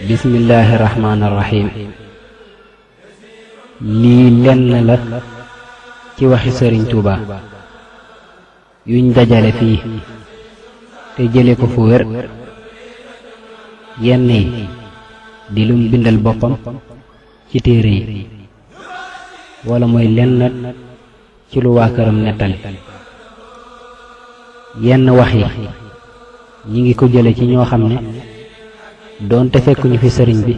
bismillahi rahmaani rahim. lii lenn la ci waxi sëriñ Tuuba yuñ dajale fii te jële ko fu wér, yenn yi di lum bindal boppam ci téere yi, wala mooy lenn ci lu waa këram nettali. yenn wax yi ñi ngi ko jële ci ñoo xam ne doonte fekkuñu fi sëriñ bi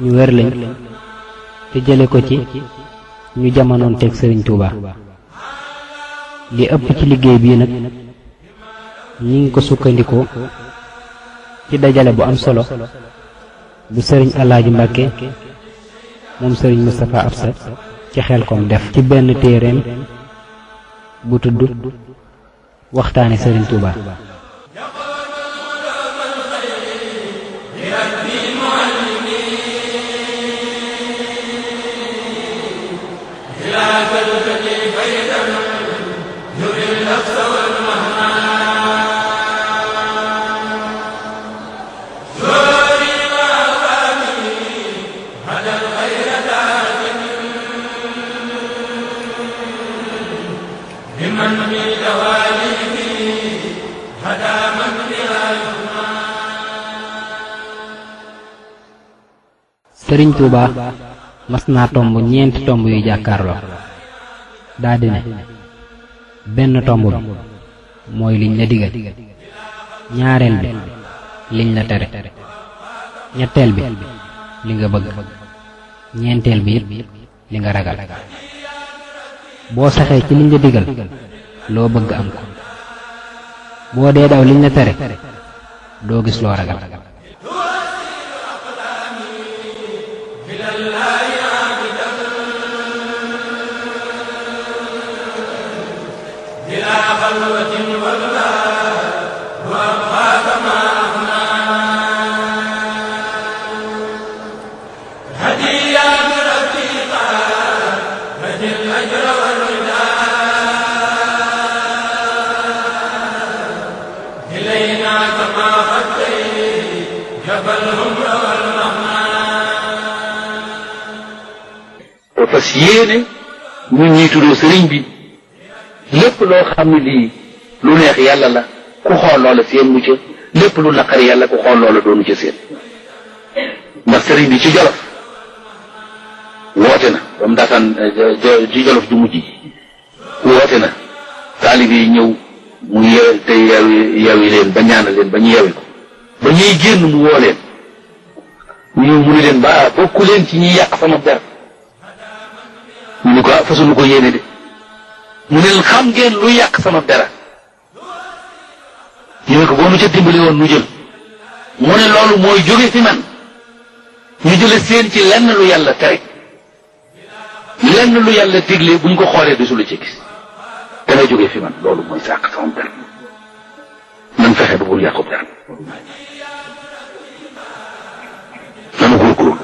ñu wér lañ, te jële ko ci ñu jamonoon teg sëriñ Tuuba. li ëpp ci liggéey bii nag ñi ngi ko sukkandikoo ci dajale bu am solo bu sëriñ Alaaji Mbàkke moom sëriñ Moustapha Absa ci Xelkom def ci benn téereem bu tudd waxtaane sëriñ Tuuba. sëriñ Tuuba mas naa tomb ñeenti tomb yu jàkkaarloo, daldi ne benn tomb bi mooy liñ la digal, ñaareel bi liñ la tere, ñetteel bi li nga bëgg, ñeenteel bi it li nga ragal. boo saxee ci liñ la digal loo bëgg am ko, boo dee daw liñ la tere doo gis loo ragal. fas yéene ñu ñuy tuddoo sëriñ bi lépp loo xam ne lii lu neex yàlla la ku xool loola seen mu ca, lépp lu naqari yàlla ku xool loola doonu ca seen. ndax sëriñ bi ci Jolof woote na ba mu daataan ci Jolof ju mujj woote na taalibe yi ñëw mu yeew te yeewi leen ba ñaanal leen ba ñu yeewi ko, ba ñuy génn mu woo leen mu ni leen ba bokku leen ci ñuy yàq sama der. ñu ni ko fasunu ko yéene de, mu ne xam ngeen lu yàq sama dara. ñu ne ko boo nu ca dimbali woon nu jël. mu ne loolu mooy jóge fi man ñu jële seen ci lenn lu yàlla tere, lenn lu yàlla digle buñ ko xoolee du su la ci gis, dana jóge fi man. loolu mooy sàq sama dara. nan fexe ba bul yàqub dara, nanu góorgóorlu.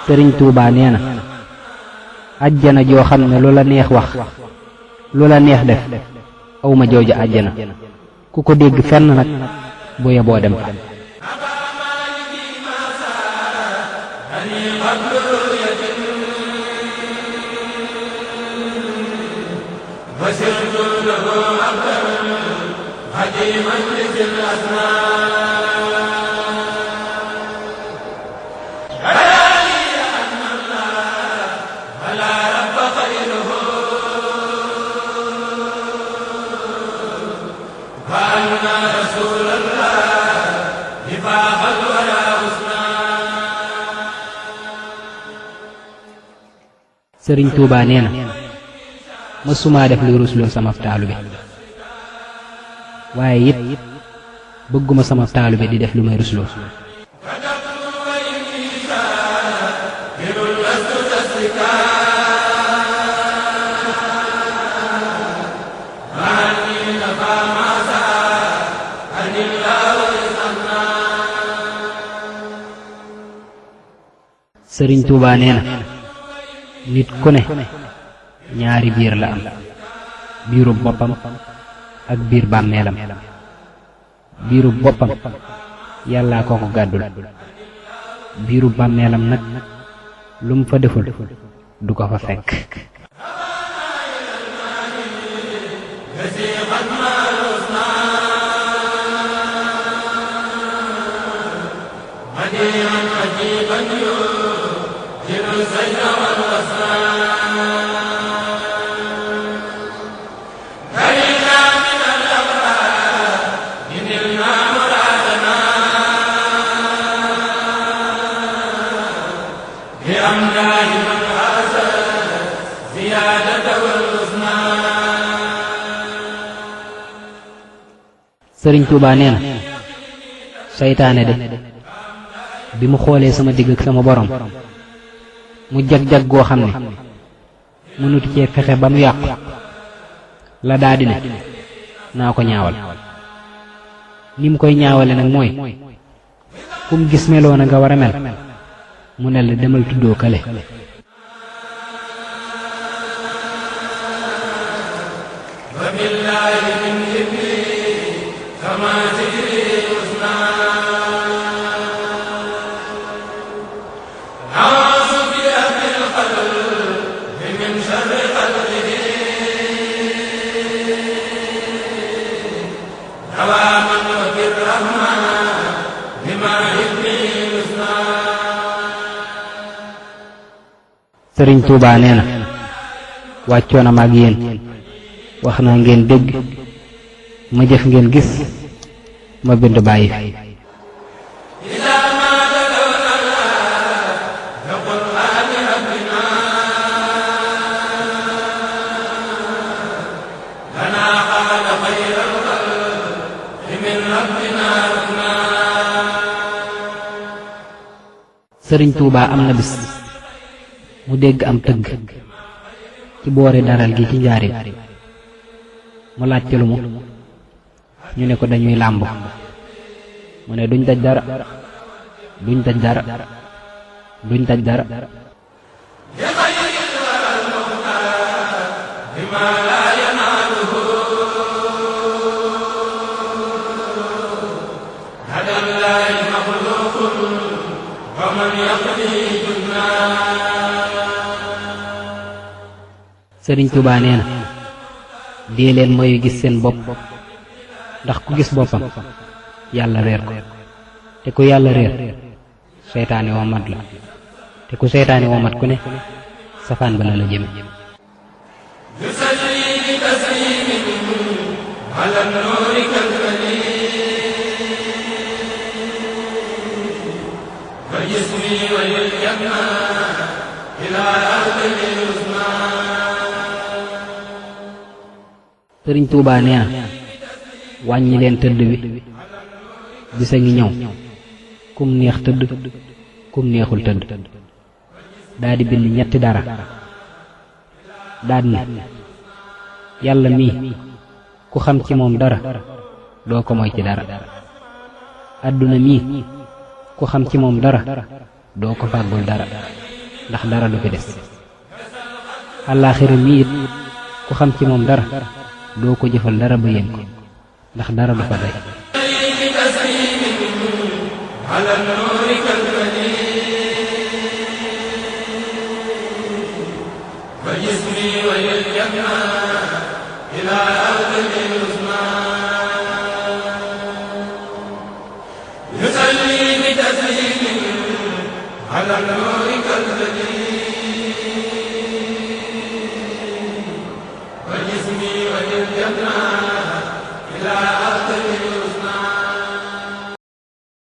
sëriñ Tuuba nee na àjjana joo xam ne lu la neex wax, lu la neex def, awma jooju àjjana. ku ko dégg fenn nag bu yeboo dem fa. sëriñ Tuubaa nee na mësumaa def lu rusloo sama taalibe waaye it bëgguma sama taalibe di def lu may rusloo. sëriñ Tuubaa nee na nit ku ne ñaari biir la am biirub boppam ak biir bàmmeelam biirub boppam yàllaa ko ko gàddul biirub bàmmeelam nag lu mu fa deful du ko fa fekk. sëriñ Tuubaa nee na seytaane de bi mu xoolee sama digg ak sama borom mu jag-jag goo xam ne mënutu cee fexe ba mu yàqu la daa di ne naa ko ñaawal ni mu koy ñaawale nag mooy kum gis meloo na nga war a mel mu ne la demal tuddoo kale. sëriñ Tuubaa nee na wàccoon na ma ak yéen wax naa ngeen dégg ma jëf ngeen gis ma bind bàyyi fi. sëriñ Tuubaa am na bis mu dégg am tëgg ci boori daral gi ci njaarim mu laajte lu mu ñu ne ko dañuy làmb mu ne duñ daj dara duñ daj dara duñ daj dara. sëriñ Tuubaa nee na dee leen mooy gis seen bopp ndax ku gis boppam yàlla réer ko te ku yàlla réer seytaane womat la te ku seytaane womat ku ne safaan ba la la jëme. sëriñ Tuubaa nee na wàññi leen tëdd bi bisa ngi ñëw kum neex tëdd kum neexul tëdd daa di bind ñetti dara daad ne yàlla mii ku xam ci moom dara doo ko moy ci dara àdduna mii ku xam ci moom dara doo ko fàggul dara ndax dara du fi des àllaaxira mii it ku xam ci moom dara doo ko jëfal dara ba yéen ko ndax dara du fa day. إلى أرض